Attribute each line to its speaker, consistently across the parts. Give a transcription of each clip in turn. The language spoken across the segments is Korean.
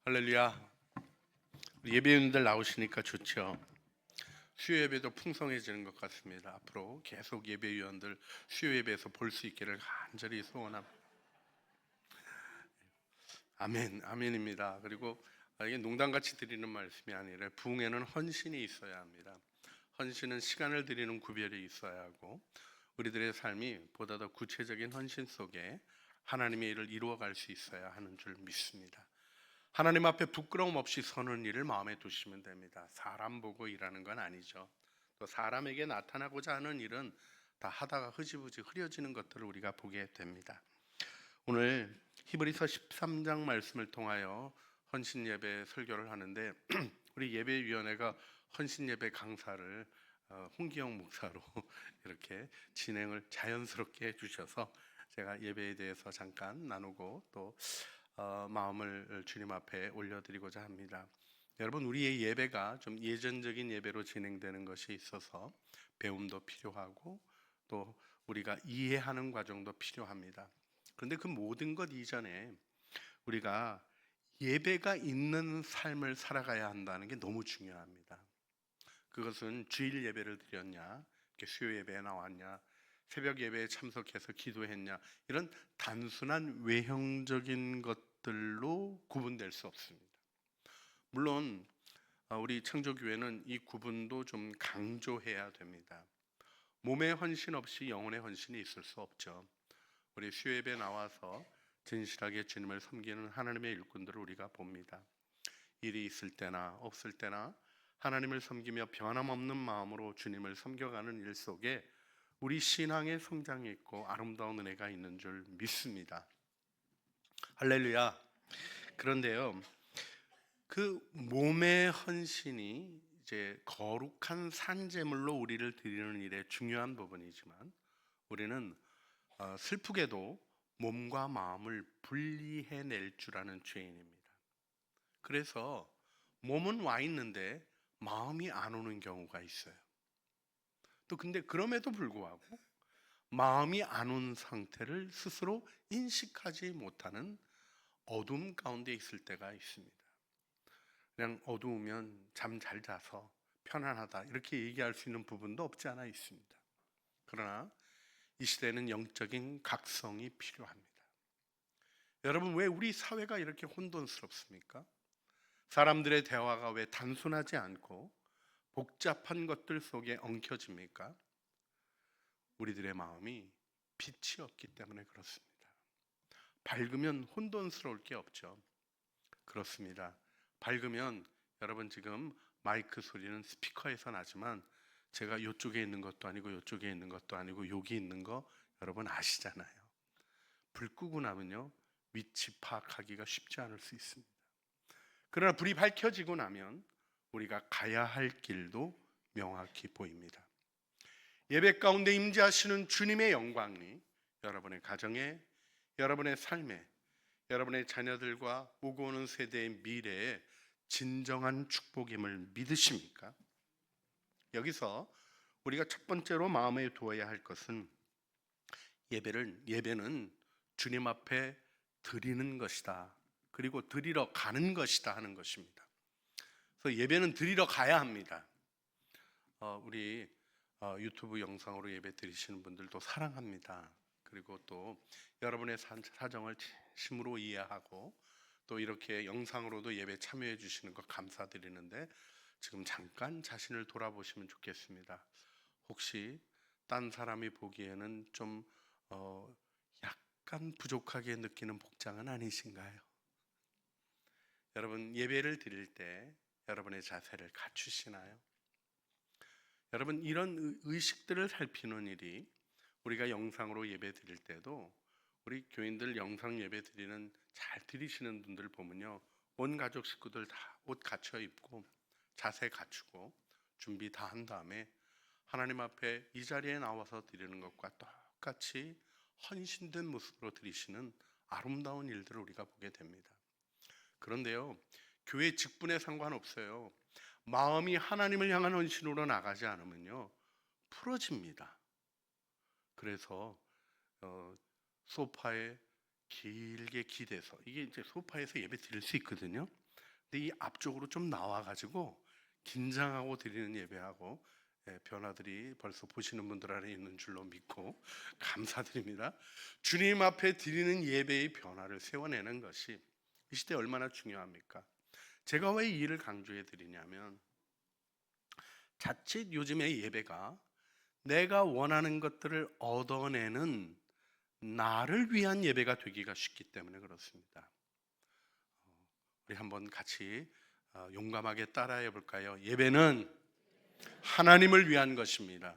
Speaker 1: 할렐루야. 예배인들 나오시니까 좋죠. 수요 예배도 풍성해지는 것 같습니다. 앞으로 계속 예배위원들 수요 예배에서 볼 수 있기를 간절히 소원합니다. 아멘, 아멘입니다. 그리고 이게 농담같이 드리는 말씀이 아니라 부흥에는 헌신이 있어야 합니다. 헌신은 시간을 드리는 구별이 있어야 하고 우리들의 삶이 보다 더 구체적인 헌신 속에 하나님의 일을 이루어갈 수 있어야 하는 줄 믿습니다. 하나님 앞에 부끄러움 없이 서는 일을 마음에 두시면 됩니다. 사람 보고 일하는 건 아니죠. 또 사람에게 나타나고자 하는 일은 다 하다가 흐지부지 흐려지는 것들을 우리가 보게 됩니다. 오늘 히브리서 13장 말씀을 통하여 헌신 예배 설교를 하는데 우리 예배위원회가 헌신 예배 강사를 홍기영 목사로 이렇게 진행을 자연스럽게 해주셔서 제가 예배에 대해서 잠깐 나누고 또 마음을 주님 앞에 올려드리고자 합니다. 여러분, 우리의 예배가 좀 예전적인 예배로 진행되는 것이 있어서 배움도 필요하고 또 우리가 이해하는 과정도 필요합니다. 그런데 그 모든 것 이전에 우리가 예배가 있는 삶을 살아가야 한다는 게 너무 중요합니다. 그것은 주일 예배를 드렸냐, 수요 예배에 나왔냐, 새벽 예배에 참석해서 기도했냐, 이런 단순한 외형적인 것들로 구분될 수 없습니다. 물론 우리 창조교회는 이 구분도 좀 강조해야 됩니다. 몸의 헌신 없이 영혼의 헌신이 있을 수 없죠. 우리 수요 예배에 나와서 진실하게 주님을 섬기는 하나님의 일꾼들을 우리가 봅니다. 일이 있을 때나 없을 때나 하나님을 섬기며 변함없는 마음으로 주님을 섬겨가는 일 속에 우리 신앙의 성장이 있고 아름다운 은혜가 있는 줄 믿습니다. 할렐루야. 그런데요, 그 몸의 헌신이 이제 거룩한 산제물로 우리를 드리는 일의 중요한 부분이지만 우리는 슬프게도 몸과 마음을 분리해낼 줄 아는 죄인입니다. 그래서 몸은 와 있는데 마음이 안 오는 경우가 있어요. 또 근데 그럼에도 불구하고 마음이 안 온 상태를 스스로 인식하지 못하는 어둠 가운데 있을 때가 있습니다. 그냥 어두우면 잠 잘 자서 편안하다 이렇게 얘기할 수 있는 부분도 없지 않아 있습니다. 그러나 이 시대는 영적인 각성이 필요합니다. 여러분, 왜 우리 사회가 이렇게 혼돈스럽습니까? 사람들의 대화가 왜 단순하지 않고 복잡한 것들 속에 엉켜집니까? 우리들의 마음이 빛이 없기 때문에 그렇습니다. 밝으면 혼돈스러울 게 없죠. 그렇습니다. 밝으면 여러분 지금 마이크 소리는 스피커에서 나지만 제가 이쪽에 있는 것도 아니고 이쪽에 있는 것도 아니고 여기 있는 거 여러분 아시잖아요. 불 끄고 나면요 위치 파악하기가 쉽지 않을 수 있습니다. 그러나 불이 밝혀지고 나면 우리가 가야 할 길도 명확히 보입니다. 예배 가운데 임재하시는 주님의 영광이 여러분의 가정에, 여러분의 삶에, 여러분의 자녀들과 오고 오는 세대의 미래에 진정한 축복임을 믿으십니까? 여기서 우리가 첫 번째로 마음에 두어야 할 것은 예배는 주님 앞에 드리는 것이다. 그리고 드리러 가는 것이다 하는 것입니다. 그래서 예배는 드리러 가야 합니다. 우리 유튜브 영상으로 예배 드리시는 분들도 사랑합니다. 그리고 또 여러분의 사정을 진심으로 이해하고 또 이렇게 영상으로도 예배 참여해 주시는 것 감사드리는데 지금 잠깐 자신을 돌아보시면 좋겠습니다. 혹시 딴 사람이 보기에는 좀 약간 부족하게 느끼는 복장은 아니신가요? 여러분, 예배를 드릴 때 여러분의 자세를 갖추시나요? 여러분, 이런 의식들을 살피는 일이 우리가 영상으로 예배 드릴 때도 우리 교인들 영상 예배 드리는 잘 드리시는 분들 보면요 온 가족 식구들 다 옷 갖춰 입고 자세 갖추고 준비 다 한 다음에 하나님 앞에 이 자리에 나와서 드리는 것과 똑같이 헌신된 모습으로 드리시는 아름다운 일들을 우리가 보게 됩니다. 그런데요, 교회 직분에 상관없어요. 마음이 하나님을 향한 헌신으로 나가지 않으면요 풀어집니다. 그래서 소파에 길게 기대서, 이게 이제 소파에서 예배 드릴 수 있거든요. 근데 이 앞쪽으로 좀 나와가지고 긴장하고 드리는 예배하고 변화들이 벌써 보시는 분들 안에 있는 줄로 믿고 감사드립니다. 주님 앞에 드리는 예배의 변화를 세워내는 것이 이 시대에 얼마나 중요합니까? 제가 왜 이 일을 강조해 드리냐면 자칫 요즘의 예배가 내가 원하는 것들을 얻어내는 나를 위한 예배가 되기가 쉽기 때문에 그렇습니다. 우리 한번 같이 용감하게 따라해 볼까요? 예배는 하나님을 위한 것입니다.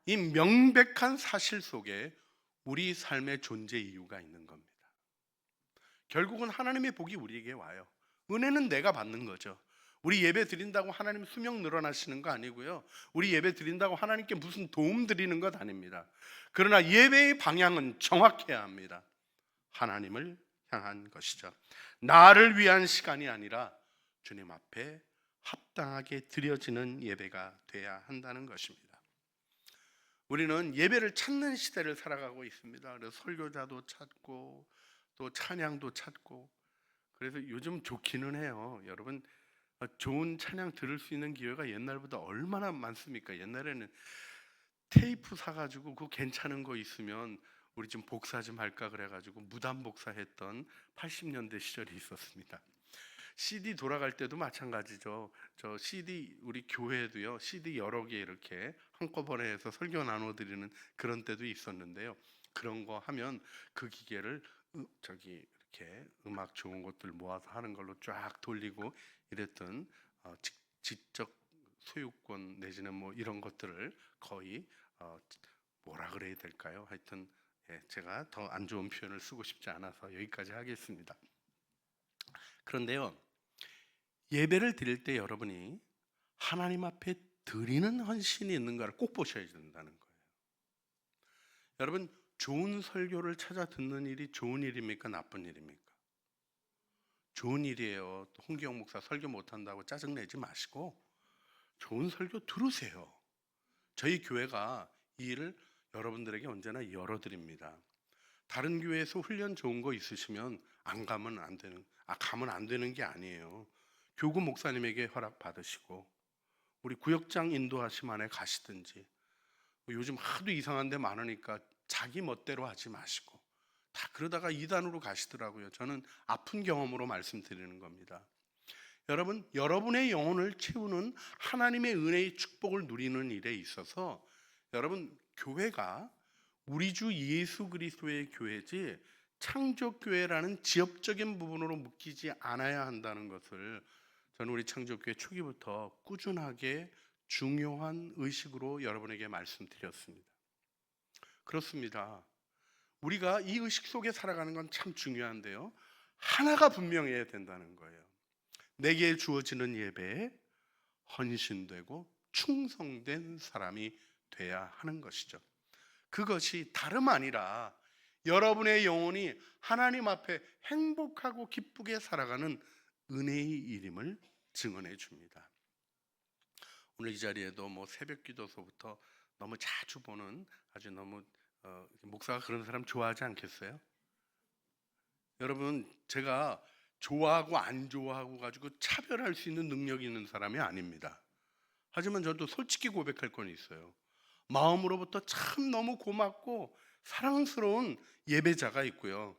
Speaker 1: 이 명백한 사실 속에 우리 삶의 존재 이유가 있는 겁니다. 결국은 하나님의 복이 우리에게 와요. 은혜는 내가 받는 거죠. 우리 예배 드린다고 하나님 수명 늘어나시는 거 아니고요. 우리 예배 드린다고 하나님께 무슨 도움 드리는 것 아닙니다. 그러나 예배의 방향은 정확해야 합니다. 하나님을 향한 것이죠. 나를 위한 시간이 아니라 주님 앞에 합당하게 드려지는 예배가 돼야 한다는 것입니다. 우리는 예배를 찾는 시대를 살아가고 있습니다. 그래서 설교자도 찾고 또 찬양도 찾고, 그래서 요즘 좋기는 해요. 여러분, 좋은 찬양 들을 수 있는 기회가 옛날보다 얼마나 많습니까? 옛날에는 테이프 사가지고 그 괜찮은 거 있으면 우리 좀 복사 좀 할까 그래가지고 무단 복사했던 80년대 시절이 있었습니다. CD 돌아갈 때도 마찬가지죠. 저 CD 우리 교회도요. CD 여러 개 이렇게 한꺼번에 해서 설교 나눠드리는 그런 때도 있었는데요. 그런 거 하면 그 기계를 이렇게 음악 좋은 것들 모아서 하는 걸로 쫙 돌리고 이랬던 지적 소유권 내지는 뭐 이런 것들을 거의 뭐라 그래야 될까요? 하여튼 제가 더 안 좋은 표현을 쓰고 싶지 않아서 여기까지 하겠습니다. 그런데요, 예배를 드릴 때 여러분이 하나님 앞에 드리는 헌신이 있는가를 꼭 보셔야 된다는 거예요. 여러분, 좋은 설교를 찾아 듣는 일이 좋은 일입니까? 나쁜 일입니까? 좋은 일이에요. 홍기영 목사 설교 못한다고 짜증내지 마시고 좋은 설교 들으세요. 저희 교회가 이 일을 여러분들에게 언제나 열어드립니다. 다른 교회에서 훈련 좋은 거 있으시면 가면 안 되는 게 아니에요. 교구 목사님에게 허락 받으시고 우리 구역장 인도하심 안에 가시든지, 요즘 하도 이상한 데 많으니까 자기 멋대로 하지 마시고 다 그러다가 이단으로 가시더라고요. 저는 아픈 경험으로 말씀드리는 겁니다. 여러분, 여러분의 영혼을 채우는 하나님의 은혜의 축복을 누리는 일에 있어서 여러분, 교회가 우리 주 예수 그리스도의 교회지 창조교회라는 지역적인 부분으로 묶이지 않아야 한다는 것을 저는 우리 창조교회 초기부터 꾸준하게 중요한 의식으로 여러분에게 말씀드렸습니다. 그렇습니다. 우리가 이 의식 속에 살아가는 건 참 중요한데요, 하나가 분명해야 된다는 거예요. 내게 주어지는 예배에 헌신되고 충성된 사람이 돼야 하는 것이죠. 그것이 다름 아니라 여러분의 영혼이 하나님 앞에 행복하고 기쁘게 살아가는 은혜의 일임을 증언해 줍니다. 오늘 이 자리에도 뭐 새벽 기도서부터 너무 자주 보는 아주 너무 목사가 그런 사람 좋아하지 않겠어요? 여러분, 제가 좋아하고 안 좋아하고 가지고 차별할 수 있는 능력이 있는 사람이 아닙니다. 하지만 저도 솔직히 고백할 건 있어요. 마음으로부터 참 너무 고맙고 사랑스러운 예배자가 있고요.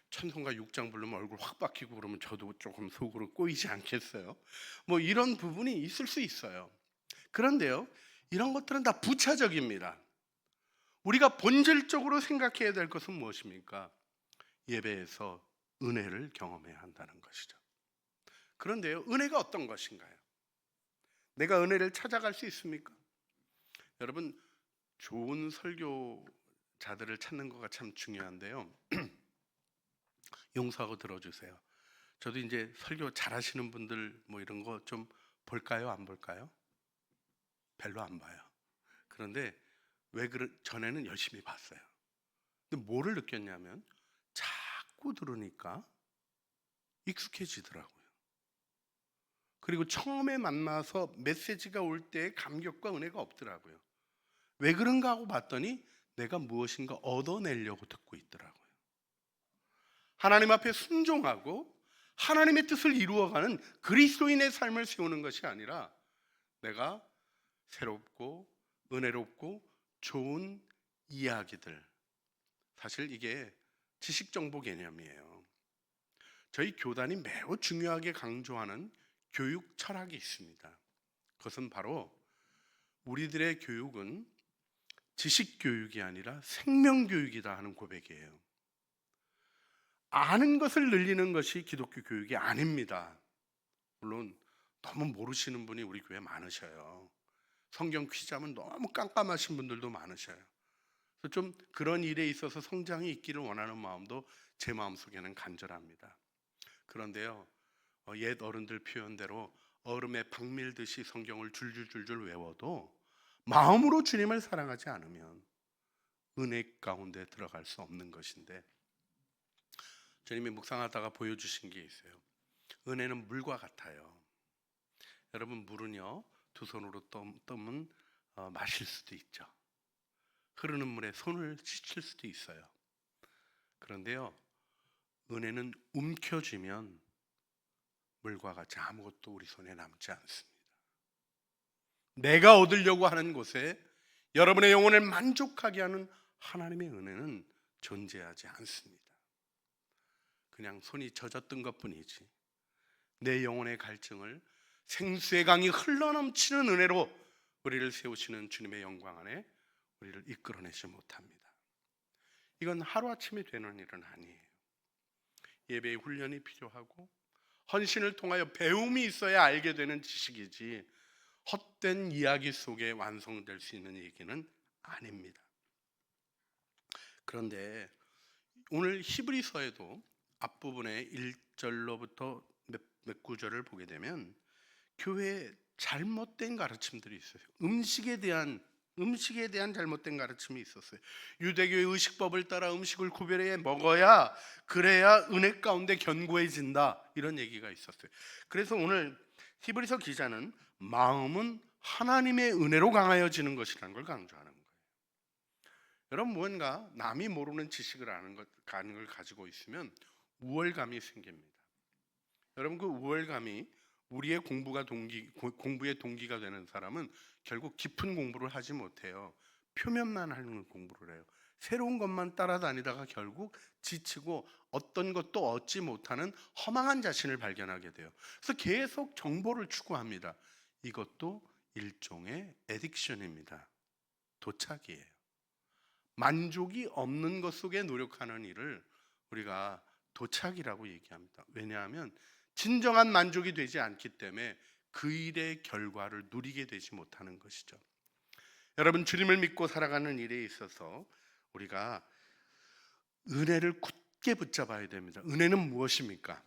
Speaker 1: 찬송가 6장 부르면 얼굴 확 박히고 그러면 저도 조금 속으로 꼬이지 않겠어요? 뭐 이런 부분이 있을 수 있어요. 그런데요, 이런 것들은 다 부차적입니다. 우리가 본질적으로 생각해야 될 것은 무엇입니까? 예배에서 은혜를 경험해야 한다는 것이죠. 그런데요, 은혜가 어떤 것인가요? 내가 은혜를 찾아갈 수 있습니까? 여러분, 좋은 설교자들을 찾는 거가 참 중요한데요. 용서하고 들어주세요. 저도 이제 설교 잘하시는 분들 뭐 이런 거 좀 볼까요? 안 볼까요? 별로 안 봐요. 그런데 전에는 열심히 봤어요. 근데 뭐를 느꼈냐면 자꾸 들으니까 익숙해지더라고요. 그리고 처음에 만나서 메시지가 올 때의 감격과 은혜가 없더라고요. 왜 그런가 하고 봤더니 내가 무엇인가 얻어내려고 듣고 있더라고요. 하나님 앞에 순종하고 하나님의 뜻을 이루어가는 그리스도인의 삶을 세우는 것이 아니라 내가 새롭고 은혜롭고 좋은 이야기들, 사실 이게 지식정보 개념이에요. 저희 교단이 매우 중요하게 강조하는 교육 철학이 있습니다. 그것은 바로 우리들의 교육은 지식교육이 아니라 생명교육이다 하는 고백이에요. 아는 것을 늘리는 것이 기독교 교육이 아닙니다. 물론 너무 모르시는 분이 우리 교회에 많으셔요. 성경 퀴즈하면 너무 깜깜하신 분들도 많으셔요. 그래서 좀 그런 일에 있어서 성장이 있기를 원하는 마음도 제 마음속에는 간절합니다. 그런데요, 옛 어른들 표현대로 얼음에 박 밀듯이 성경을 줄줄줄줄 외워도 마음으로 주님을 사랑하지 않으면 은혜 가운데 들어갈 수 없는 것인데, 주님이 묵상하다가 보여주신 게 있어요. 은혜는 물과 같아요. 여러분, 물은요, 두 손으로 떠면 마실 수도 있죠. 흐르는 물에 손을 씻을 수도 있어요. 그런데요, 은혜는 움켜쥐면 물과 같이 아무것도 우리 손에 남지 않습니다. 내가 얻으려고 하는 곳에 여러분의 영혼을 만족하게 하는 하나님의 은혜는 존재하지 않습니다. 그냥 손이 젖었던 것뿐이지 내 영혼의 갈증을 생수의 강이 흘러넘치는 은혜로 우리를 세우시는 주님의 영광 안에 우리를 이끌어내지 못합니다. 이건 하루아침에 되는 일은 아니에요. 예배의 훈련이 필요하고 헌신을 통하여 배움이 있어야 알게 되는 지식이지 헛된 이야기 속에 완성될 수 있는 얘기는 아닙니다. 그런데 오늘 히브리서에도 앞부분에 1절로부터 몇 구절을 보게 되면 교회에 잘못된 가르침들이 있어요. 음식에 대한 잘못된 가르침이 있었어요. 유대교의 의식법을 따라 음식을 구별해 먹어야 그래야 은혜 가운데 견고해진다, 이런 얘기가 있었어요. 그래서 오늘 히브리서 기자는 마음은 하나님의 은혜로 강하여지는 것이라는 걸 강조하는 거예요. 여러분, 무언가 남이 모르는 지식을 아는 걸 가지고 있으면 우월감이 생깁니다. 여러분, 그 우월감이 우리의 공부의 동기가 되는 사람은 결국 깊은 공부를 하지 못해요. 표면만 하는 공부를 해요. 새로운 것만 따라다니다가 결국 지치고 어떤 것도 얻지 못하는 허망한 자신을 발견하게 돼요. 그래서 계속 정보를 추구합니다. 이것도 일종의 애딕션입니다. 도착이에요. 만족이 없는 것 속에 노력하는 일을 우리가 도착이라고 얘기합니다. 왜냐하면 진정한 만족이 되지 않기 때문에 그 일의 결과를 누리게 되지 못하는 것이죠. 여러분, 주님을 믿고 살아가는 일에 있어서 우리가 은혜를 굳게 붙잡아야 됩니다. 은혜는 무엇입니까?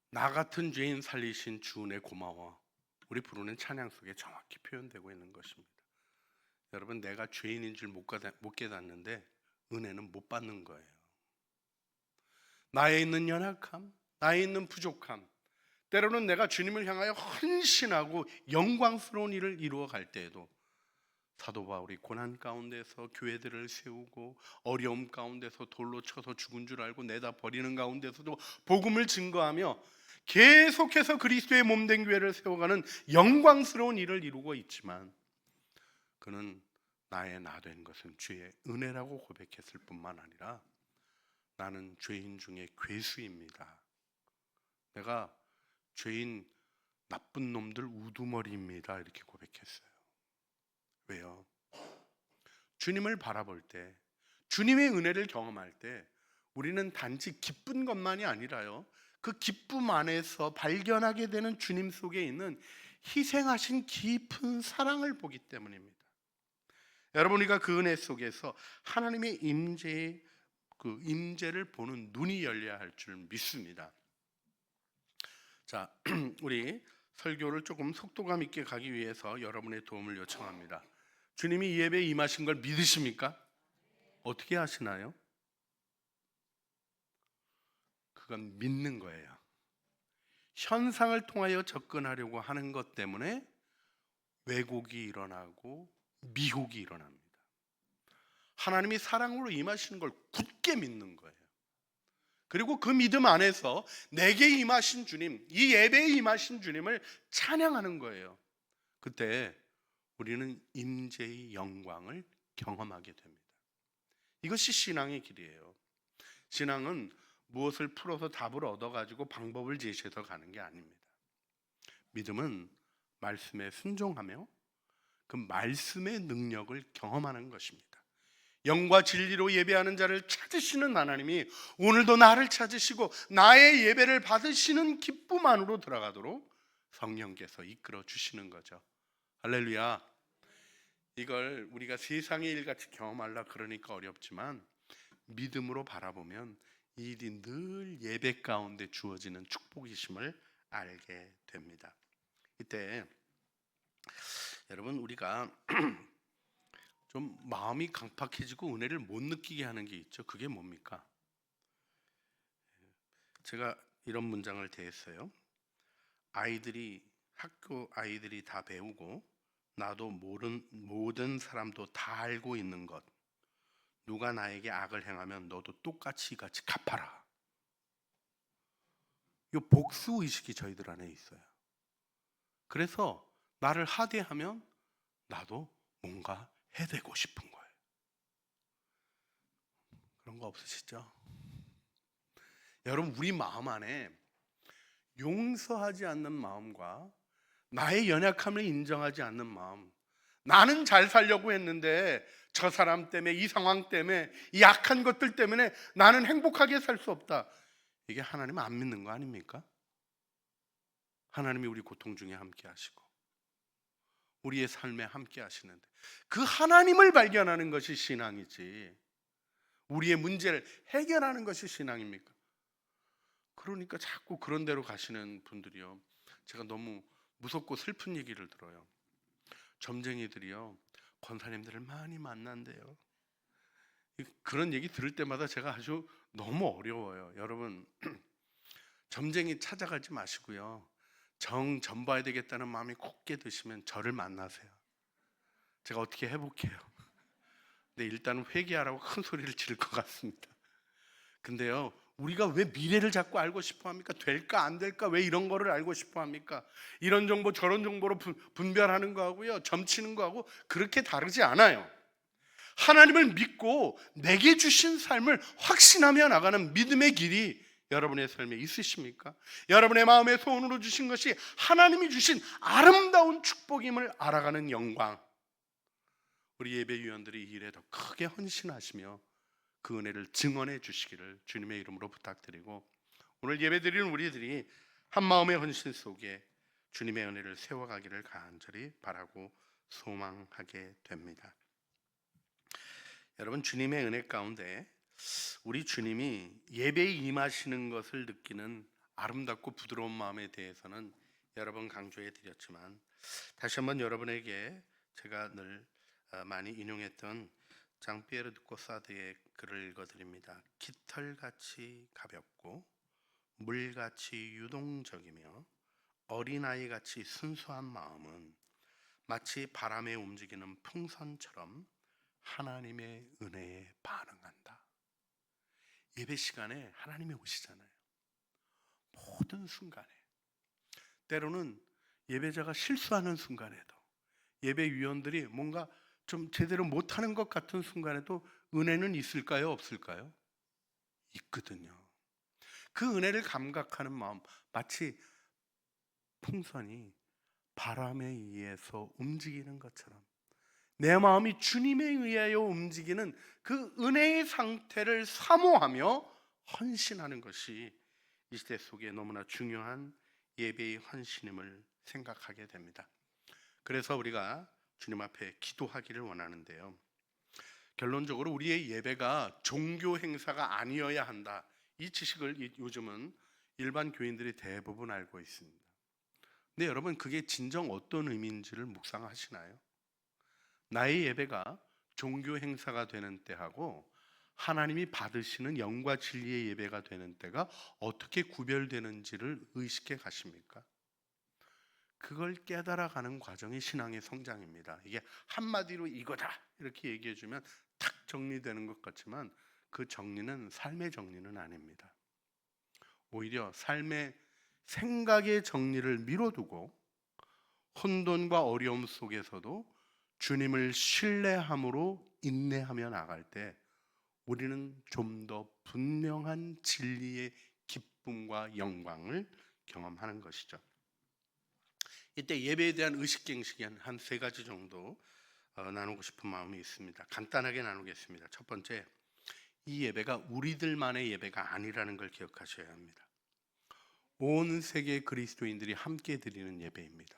Speaker 1: 나 같은 죄인 살리신 주 은혜 고마워, 우리 부르는 찬양 속에 정확히 표현되고 있는 것입니다. 여러분, 내가 죄인인 줄 못 깨닫는데 은혜는 못 받는 거예요. 나에 있는 연약함, 나에 있는 부족함, 때로는 내가 주님을 향하여 헌신하고 영광스러운 일을 이루어 갈 때에도 사도 바울이 고난 가운데서 교회들을 세우고 어려움 가운데서 돌로 쳐서 죽은 줄 알고 내다 버리는 가운데서도 복음을 증거하며 계속해서 그리스도의 몸된 교회를 세워가는 영광스러운 일을 이루고 있지만 그는 나의 나 된 것은 주의 은혜라고 고백했을 뿐만 아니라 나는 죄인 중에 괴수입니다. 내가 죄인 나쁜 놈들 우두머리입니다, 이렇게 고백했어요. 왜요? 주님을 바라볼 때, 주님의 은혜를 경험할 때 우리는 단지 기쁜 것만이 아니라요, 그 기쁨 안에서 발견하게 되는 주님 속에 있는 희생하신 깊은 사랑을 보기 때문입니다. 여러분, 우리가 그 은혜 속에서 하나님의 임재를 보는 눈이 열려야 할 줄 믿습니다. 자, 우리 설교를 조금 속도감 있게 가기 위해서 여러분의 도움을 요청합니다. 주님이 이 예배에 임하신 걸 믿으십니까? 어떻게 하시나요? 그건 믿는 거예요. 현상을 통하여 접근하려고 하는 것 때문에 왜곡이 일어나고 미혹이 일어납니다. 하나님이 사랑으로 임하시는 걸 굳게 믿는 거예요. 그리고 그 믿음 안에서 내게 임하신 주님, 이 예배에 임하신 주님을 찬양하는 거예요. 그때 우리는 임재의 영광을 경험하게 됩니다. 이것이 신앙의 길이에요. 신앙은 무엇을 풀어서 답을 얻어가지고 방법을 제시해서 가는 게 아닙니다. 믿음은 말씀에 순종하며 그 말씀의 능력을 경험하는 것입니다. 영과 진리로 예배하는 자를 찾으시는 하나님이 오늘도 나를 찾으시고 나의 예배를 받으시는 기쁨 안으로 들어가도록 성령께서 이끌어 주시는 거죠. 할렐루야. 이걸 우리가 세상의 일같이 경험하려 그러니까 어렵지만 믿음으로 바라보면 이 일이 늘 예배 가운데 주어지는 축복이심을 알게 됩니다. 이때 여러분 우리가 좀 마음이 강팍해지고 은혜를 못 느끼게 하는 게 있죠. 그게 뭡니까? 제가 이런 문장을 대했어요. 학교 아이들이 다 배우고 나도 모든 사람도 다 알고 있는 것, 누가 나에게 악을 행하면 너도 똑같이 같이 갚아라. 이 복수 의식이 저희들 안에 있어요. 그래서 나를 하대하면 나도 뭔가 해대고 싶은 거예요. 그런 거 없으시죠? 여러분 우리 마음 안에 용서하지 않는 마음과 나의 연약함을 인정하지 않는 마음, 나는 잘 살려고 했는데 저 사람 때문에, 이 상황 때문에, 이 약한 것들 때문에 나는 행복하게 살 수 없다. 이게 하나님 안 믿는 거 아닙니까? 하나님이 우리 고통 중에 함께 하시고 우리의 삶에 함께 하시는데 그 하나님을 발견하는 것이 신앙이지 우리의 문제를 해결하는 것이 신앙입니까? 그러니까 자꾸 그런 데로 가시는 분들이요, 제가 너무 무섭고 슬픈 얘기를 들어요. 점쟁이들이요 권사님들을 많이 만난대요. 그런 얘기 들을 때마다 제가 아주 너무 어려워요. 여러분 점쟁이 찾아가지 마시고요, 정 봐야 되겠다는 마음이 굳게 드시면 저를 만나세요. 제가 어떻게 해볼게요. 근데 일단은 회개하라고 큰 소리를 지를 것 같습니다. 근데요 우리가 왜 미래를 자꾸 알고 싶어 합니까? 될까 안 될까 왜 이런 거를 알고 싶어 합니까? 이런 정보 저런 정보로 분별하는 거하고요 점치는 거하고 그렇게 다르지 않아요. 하나님을 믿고 내게 주신 삶을 확신하며 나가는 믿음의 길이 여러분의 삶에 있으십니까? 여러분의 마음에 소원으로 주신 것이 하나님이 주신 아름다운 축복임을 알아가는 영광, 우리 예배위원들이 이 일에 더 크게 헌신하시며 그 은혜를 증언해 주시기를 주님의 이름으로 부탁드리고, 오늘 예배드리는 우리들이 한 마음의 헌신 속에 주님의 은혜를 세워가기를 간절히 바라고 소망하게 됩니다. 여러분 주님의 은혜 가운데 우리 주님이 예배에 임하시는 것을 느끼는 아름답고 부드러운 마음에 대해서는 여러 번 강조해 드렸지만 다시 한번 여러분에게 제가 늘 많이 인용했던 장피에르 드 코사드의 글을 읽어드립니다. 깃털같이 가볍고 물같이 유동적이며 어린아이같이 순수한 마음은 마치 바람에 움직이는 풍선처럼 하나님의 은혜에 반응한다. 예배 시간에 하나님이 오시잖아요. 모든 순간에, 때로는 예배자가 실수하는 순간에도, 예배위원들이 뭔가 좀 제대로 못하는 것 같은 순간에도 은혜는 있을까요? 없을까요? 있거든요. 그 은혜를 감각하는 마음, 마치 풍선이 바람에 의해서 움직이는 것처럼 내 마음이 주님에 의하여 움직이는 그 은혜의 상태를 사모하며 헌신하는 것이 이 시대 속에 너무나 중요한 예배의 헌신임을 생각하게 됩니다. 그래서 우리가 주님 앞에 기도하기를 원하는데요, 결론적으로 우리의 예배가 종교 행사가 아니어야 한다, 이 지식을 요즘은 일반 교인들이 대부분 알고 있습니다. 근데 여러분 그게 진정 어떤 의미인지를 묵상하시나요? 나의 예배가 종교 행사가 되는 때하고 하나님이 받으시는 영과 진리의 예배가 되는 때가 어떻게 구별되는지를 의식해 가십니까? 그걸 깨달아가는 과정이 신앙의 성장입니다. 이게 한마디로 이거다 이렇게 얘기해 주면 탁 정리되는 것 같지만 그 정리는 삶의 정리는 아닙니다. 오히려 삶의 생각의 정리를 미뤄두고 혼돈과 어려움 속에서도 주님을 신뢰함으로 인내하며 나갈 때 우리는 좀 더 분명한 진리의 기쁨과 영광을 경험하는 것이죠. 이때 예배에 대한 의식갱식이 한 세 가지 정도 나누고 싶은 마음이 있습니다. 간단하게 나누겠습니다. 첫 번째, 이 예배가 우리들만의 예배가 아니라는 걸 기억하셔야 합니다. 온 세계 그리스도인들이 함께 드리는 예배입니다.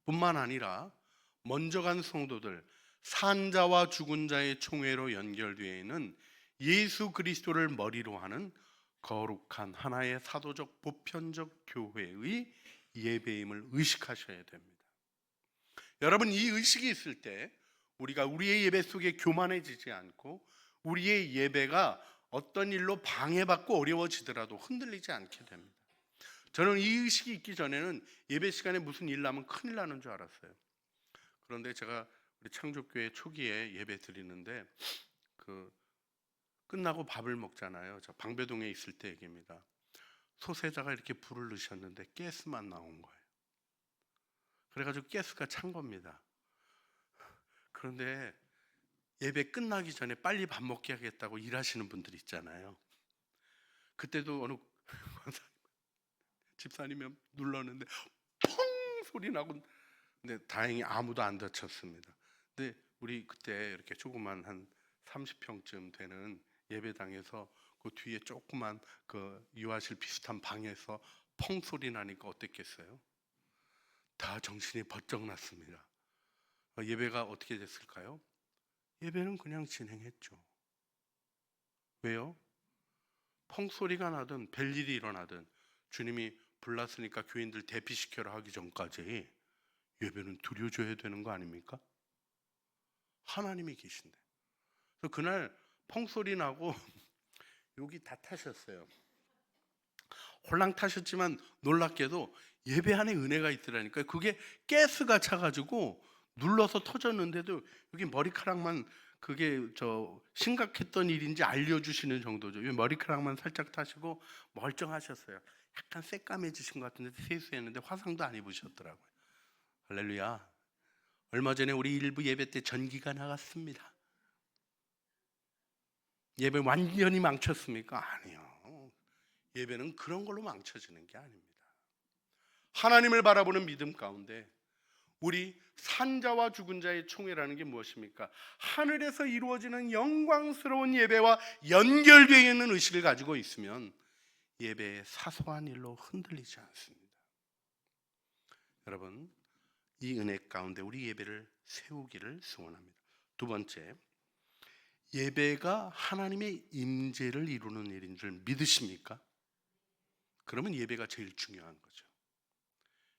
Speaker 1: 뿐만 아니라 먼저 간 성도들, 산자와 죽은 자의 총회로 연결되어 있는 예수 그리스도를 머리로 하는 거룩한 하나의 사도적 보편적 교회의 예배임을 의식하셔야 됩니다. 여러분, 이 의식이 있을 때 우리가 우리의 예배 속에 교만해지지 않고 우리의 예배가 어떤 일로 방해받고 어려워지더라도 흔들리지 않게 됩니다. 저는 이 의식이 있기 전에는 예배 시간에 무슨 일 나면 큰일 나는 줄 알았어요. 그런데 제가 우리 창조교회 초기에 예배 드리는데 끝나고 밥을 먹잖아요. 저 방배동에 있을 때 얘기입니다. 소세자가 이렇게 불을 넣으셨는데 가스만 나온 거예요. 그래가지고 가스가 찬 겁니다. 그런데 예배 끝나기 전에 빨리 밥 먹게 하겠다고 일하시는 분들 있잖아요. 그때도 어느 집사님이 눌렀는데 펑 소리 나고, 근데 다행히 아무도 안 다쳤습니다. 근데 우리 그때 이렇게 조그만 한 30평쯤 되는 예배당에서 그 뒤에 조그만 그 유아실 비슷한 방에서 펑 소리 나니까 어땠겠어요? 다 정신이 번쩍 났습니다. 예배가 어떻게 됐을까요? 예배는 그냥 진행했죠. 왜요? 펑 소리가 나든 별일이 일어나든 주님이 불났으니까 교인들 대피시켜라 하기 전까지 예배는 드려줘야 되는 거 아닙니까? 하나님이 계신데. 그래서 그날 펑 소리 나고 여기 다 타셨어요. 홀랑 타셨지만 놀랍게도 예배 안에 은혜가 있더라니까요. 그게 가스가 차가지고 눌러서 터졌는데도 여기 머리카락만, 그게 심각했던 일인지 알려주시는 정도죠. 머리카락만 살짝 타시고 멀쩡하셨어요. 약간 새까매지신 것 같은데 세수했는데 화상도 안 입으셨더라고요. 할렐루야. 얼마 전에 우리 일부 예배 때 전기가 나갔습니다. 예배 완전히 망쳤습니까? 아니요. 예배는 그런 걸로 망쳐지는 게 아닙니다. 하나님을 바라보는 믿음 가운데 우리 산자와 죽은 자의 총회라는 게 무엇입니까? 하늘에서 이루어지는 영광스러운 예배와 연결되어 있는 의식을 가지고 있으면 예배의 사소한 일로 흔들리지 않습니다. 여러분, 이 은혜 가운데 우리 예배를 세우기를 소원합니다. 두 번째, 예배가 하나님의 임재를 이루는 일인 줄 믿으십니까? 그러면 예배가 제일 중요한 거죠.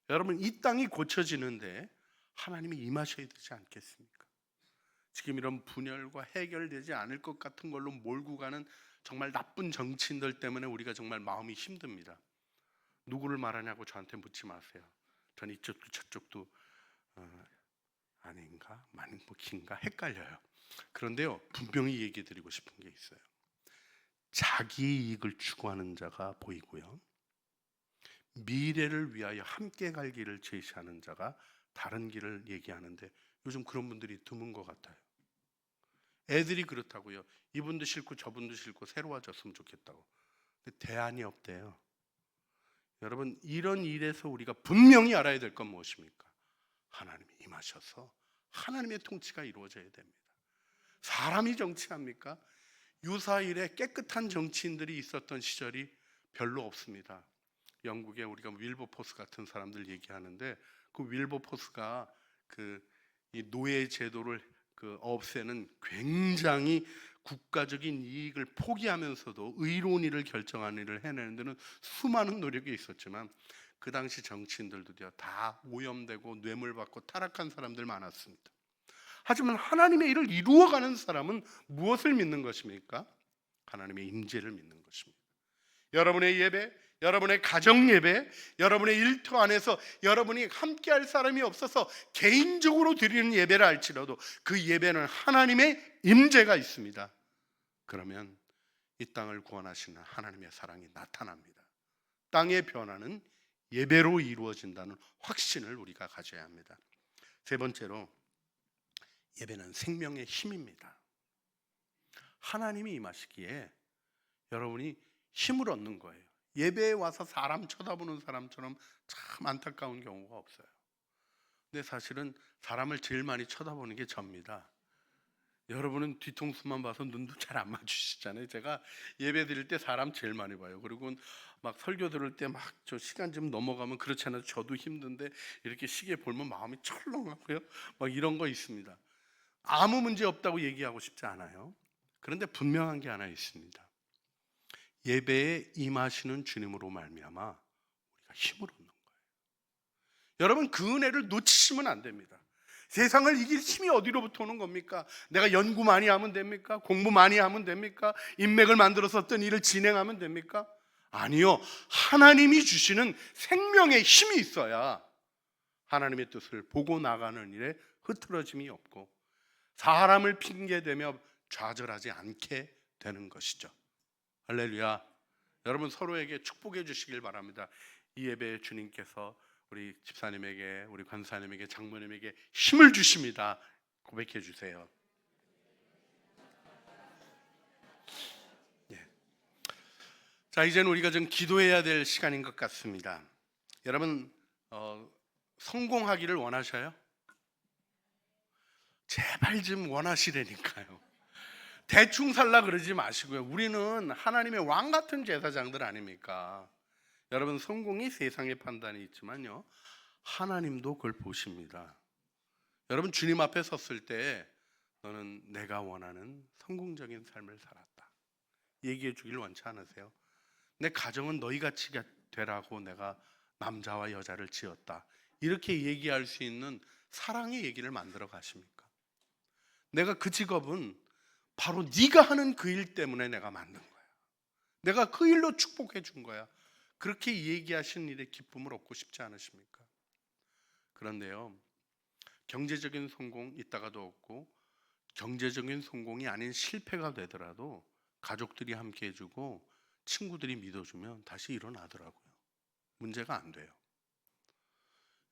Speaker 1: 여러분, 이 땅이 고쳐지는데 하나님이 임하셔야 되지 않겠습니까? 지금 이런 분열과 해결되지 않을 것 같은 걸로 몰고 가는 정말 나쁜 정치인들 때문에 우리가 정말 마음이 힘듭니다. 누구를 말하냐고 저한테 묻지 마세요. 전 이쪽도 저쪽도 아닌가? 긴가? 헷갈려요. 그런데요, 분명히 얘기해 드리고 싶은 게 있어요. 자기 이익을 추구하는 자가 보이고요, 미래를 위하여 함께 갈 길을 제시하는 자가 다른 길을 얘기하는데 요즘 그런 분들이 드문 것 같아요. 애들이 그렇다고요. 이분도 싫고 저분도 싫고 새로워졌으면 좋겠다고. 근데 대안이 없대요. 여러분, 이런 일에서 우리가 분명히 알아야 될 건 무엇입니까? 하나님이 임하셔서 하나님의 통치가 이루어져야 됩니다. 사람이 정치합니까? 유사일에 깨끗한 정치인들이 있었던 시절이 별로 없습니다. 영국에 우리가 윌버포스 같은 사람들 얘기하는데, 그 윌버포스가 이 노예 제도를 없애는 굉장히 국가적인 이익을 포기하면서도 의로운 일을 결정하는 일을 해내는 데는 수많은 노력이 있었지만 그 당시 정치인들도 다 오염되고 뇌물받고 타락한 사람들 많았습니다. 하지만 하나님의 일을 이루어가는 사람은 무엇을 믿는 것입니까? 하나님의 임재를 믿는 것입니다. 여러분의 예배, 여러분의 가정 예배, 여러분의 일터 안에서 여러분이 함께할 사람이 없어서 개인적으로 드리는 예배를 할지라도 그 예배는 하나님의 임재가 있습니다. 그러면 이 땅을 구원하시는 하나님의 사랑이 나타납니다. 땅의 변화는 예배로 이루어진다는 확신을 우리가 가져야 합니다. 세 번째로, 예배는 생명의 힘입니다. 하나님이 임하시기에 여러분이 힘을 얻는 거예요. 예배에 와서 사람 쳐다보는 사람처럼 참 안타까운 경우가 없어요. 근데 사실은 사람을 제일 많이 쳐다보는 게 접니다. 여러분은 뒤통수만 봐서 눈도 잘 안 맞추시잖아요. 제가 예배 드릴 때 사람 제일 많이 봐요. 그리고 막 설교 들을 때 막 저 시간 좀 넘어가면 그렇잖아요. 저도 힘든데 이렇게 시계 보면 마음이 철렁하고요. 막 이런 거 있습니다. 아무 문제 없다고 얘기하고 싶지 않아요. 그런데 분명한 게 하나 있습니다. 예배에 임하시는 주님으로 말미암아 우리가 힘을 얻는 거예요. 여러분, 그 은혜를 놓치시면 안 됩니다. 세상을 이길 힘이 어디로부터 오는 겁니까? 내가 연구 많이 하면 됩니까? 공부 많이 하면 됩니까? 인맥을 만들어서 어떤 일을 진행하면 됩니까? 아니요. 하나님이 주시는 생명의 힘이 있어야 하나님의 뜻을 보고 나가는 일에 흐트러짐이 없고 사람을 핑계대며 좌절하지 않게 되는 것이죠. 할렐루야. 여러분, 서로에게 축복해 주시길 바랍니다. 이 예배에 주님께서 우리 집사님에게, 우리 관사님에게, 장모님에게 힘을 주십니다. 고백해 주세요. 예. 자, 이제는 우리가 좀 기도해야 될 시간인 것 같습니다. 여러분, 성공하기를 원하셔요? 제발 좀 원하시라니까요. 대충 살라 그러지 마시고요. 우리는 하나님의 왕 같은 제사장들 아닙니까? 여러분, 성공이 세상의 판단이 있지만요, 하나님도 그걸 보십니다. 여러분, 주님 앞에 섰을 때 너는 내가 원하는 성공적인 삶을 살았다 얘기해 주길 원치 않으세요? 내 가정은 너희같이 되라고 내가 남자와 여자를 지었다 이렇게 얘기할 수 있는 사랑의 얘기를 만들어 가십니까? 내가 그 직업은 바로 네가 하는 그 일 때문에 내가 만든 거야. 내가 그 일로 축복해 준 거야. 그렇게 얘기하신 일에 기쁨을 얻고 싶지 않으십니까? 그런데요, 경제적인 성공 있다가도 없고 경제적인 성공이 아닌 실패가 되더라도 가족들이 함께 해주고 친구들이 믿어주면 다시 일어나더라고요. 문제가 안 돼요.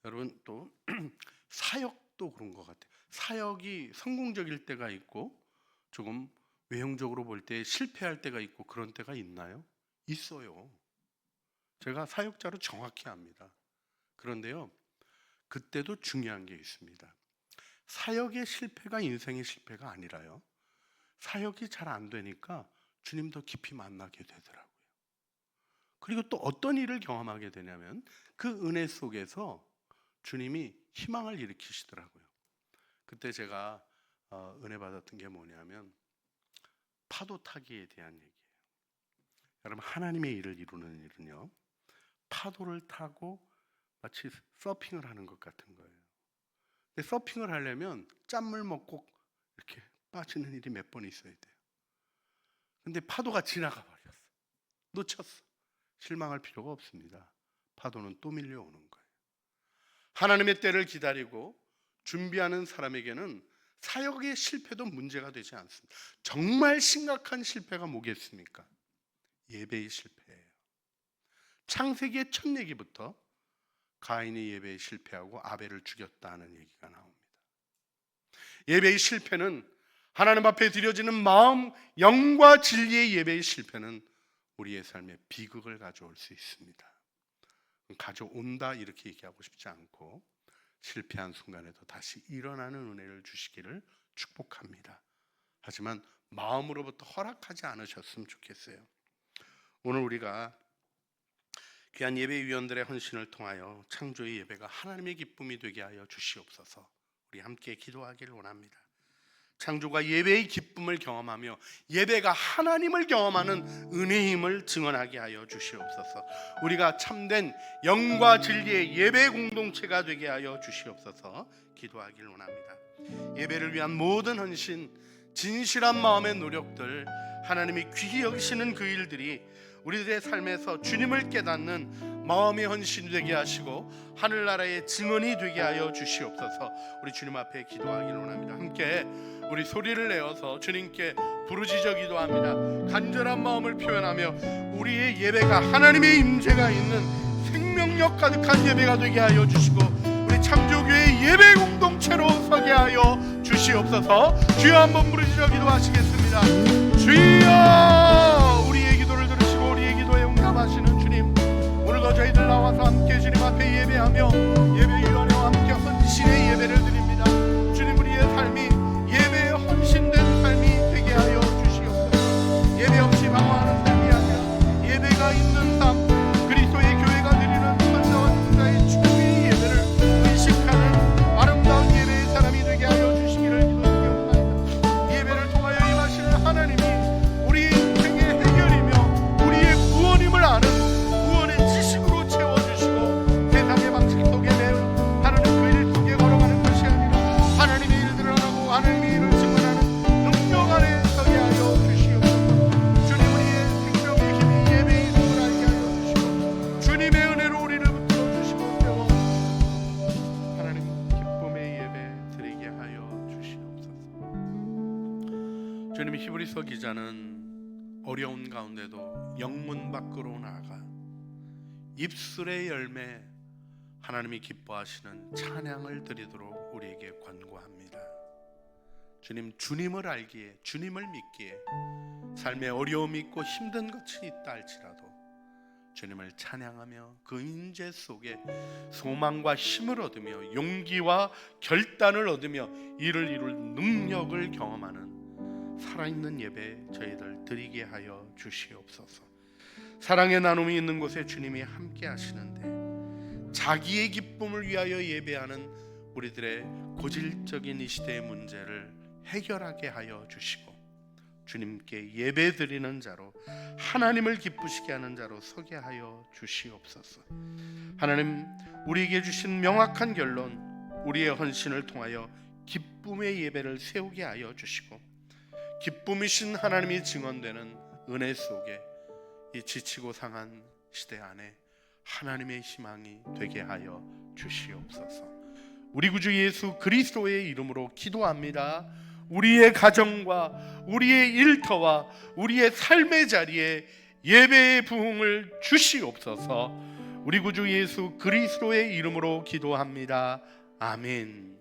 Speaker 1: 여러분, 또 사역도 그런 것 같아요. 사역이 성공적일 때가 있고 조금 외형적으로 볼 때 실패할 때가 있고 그런 때가 있나요? 있어요. 제가 사역자로 정확히 압니다. 그런데요, 그때도 중요한 게 있습니다. 사역의 실패가 인생의 실패가 아니라요, 사역이 잘 안 되니까 주님 더 깊이 만나게 되더라고요. 그리고 또 어떤 일을 경험하게 되냐면 그 은혜 속에서 주님이 희망을 일으키시더라고요. 그때 제가 은혜 받았던 게 뭐냐면 파도 타기에 대한 얘기예요. 여러분, 하나님의 일을 이루는 일은요, 파도를 타고 마치 서핑을 하는 것 같은 거예요. 근데 서핑을 하려면 짠물 먹고 이렇게 빠지는 일이 몇 번 있어야 돼요. 근데 파도가 지나가 버렸어. 놓쳤어. 실망할 필요가 없습니다. 파도는 또 밀려오는 거예요. 하나님의 때를 기다리고 준비하는 사람에게는 사역의 실패도 문제가 되지 않습니다. 정말 심각한 실패가 뭐겠습니까? 예배의 실패예요. 창세기의 첫 얘기부터 가인이 예배에 실패하고 아벨을 죽였다는 얘기가 나옵니다. 예배의 실패는, 하나님 앞에 드려지는 마음, 영과 진리의 예배의 실패는 우리의 삶에 비극을 가져올 수 있습니다. 가져온다 이렇게 얘기하고 싶지 않고 실패한 순간에도 다시 일어나는 은혜를 주시기를 축복합니다. 하지만 마음으로부터 허락하지 않으셨으면 좋겠어요. 오늘 우리가 귀한 예배위원들의 헌신을 통하여 창조의 예배가 하나님의 기쁨이 되게 하여 주시옵소서. 우리 함께 기도하기를 원합니다. 창조가 예배의 기쁨을 경험하며 예배가 하나님을 경험하는 은혜의 힘을 증언하게 하여 주시옵소서. 우리가 참된 영과 진리의 예배 공동체가 되게 하여 주시옵소서. 기도하기를 원합니다. 예배를 위한 모든 헌신 진실한 마음의 노력들, 하나님이 귀히 여기시는 그 일들이 우리들의 삶에서 주님을 깨닫는 마음의 헌신이 되게 하시고 하늘나라의 증언이 되게 하여 주시옵소서. 우리 주님 앞에 기도하기를 원합니다. 함께 우리 소리를 내어서 주님께 부르짖어 기도합니다. 간절한 마음을 표현하며 우리의 예배가 하나님의 임재가 있는 생명력 가득한 예배가 되게 하여 주시고 우리 창조교회 예배 공동체로 서게 하여 주시옵소서. 주여 한번 부르짖어 기도하시겠습니다. 주여, 우리의 기도를 들으시고 우리의 기도에 응답하시는 주님, 오늘도 저희들 나와서 함께 주님 앞에 예배하며 예배위원회와 함께 헌신의 예배를 드립니다. 주님, 우리의 삶이 예배에 헌신된 삶이 되게 하여 주시옵소서. 예배 없이 방황하는 삶이 아니라 예배가 있는 삶, 그리스도의 교회가 드리는 천사와 천사의 주의 예배를 의식하는 아름다운 예배의 사람이 되게 하여 주시기를 기도드리옵나이다. 예배를 통하여 임하시는 하나님이 우리의 인생의 해결이며 우리의 구원임을 아는 구원의 지식으로 채워주시고 세상의 방식 속에 매우 하나님 그 일 속에 걸어가는 것이 아니라 하나님의 일들을 하고 하나님의 일을 증언하는 능력 안에 서게 하여 주시옵소서. 주님, 우리의 생명의 힘이 예배의 힘을 알게 하여 주시고 주님의 은혜로 우리를 붙들어 주시고 세워 하나님 기쁨의 예배 드리게 하여 주시옵소서. 주님, 히브리서 기자는 어려운 가운데도 영문 밖으로 나아가 입술의 열매 하나님이 기뻐하시는 찬양을 드리도록 우리에게 권고합니다. 주님, 주님을 알기에, 주님을 믿기에 삶에 어려움이 있고 힘든 것이 있다 할지라도 주님을 찬양하며 그 임재 속에 소망과 힘을 얻으며 용기와 결단을 얻으며 이를 이룰 능력을 경험하는 살아있는 예배 저희들 드리게 하여 주시옵소서. 사랑의 나눔이 있는 곳에 주님이 함께 하시는데 자기의 기쁨을 위하여 예배하는 우리들의 고질적인 이 시대의 문제를 해결하게 하여 주시고 주님께 예배 드리는 자로 하나님을 기쁘시게 하는 자로 서게 하여 주시옵소서. 하나님, 우리에게 주신 명확한 결론, 우리의 헌신을 통하여 기쁨의 예배를 세우게 하여 주시고 기쁨이신 하나님이 증언되는 은혜 속에 이 지치고 상한 시대 안에 하나님의 희망이 되게 하여 주시옵소서. 우리 구주 예수 그리스도의 이름으로 기도합니다. 우리의 가정과 우리의 일터와 우리의 삶의 자리에 예배의 부흥을 주시옵소서. 우리 구주 예수 그리스도의 이름으로 기도합니다. 아멘.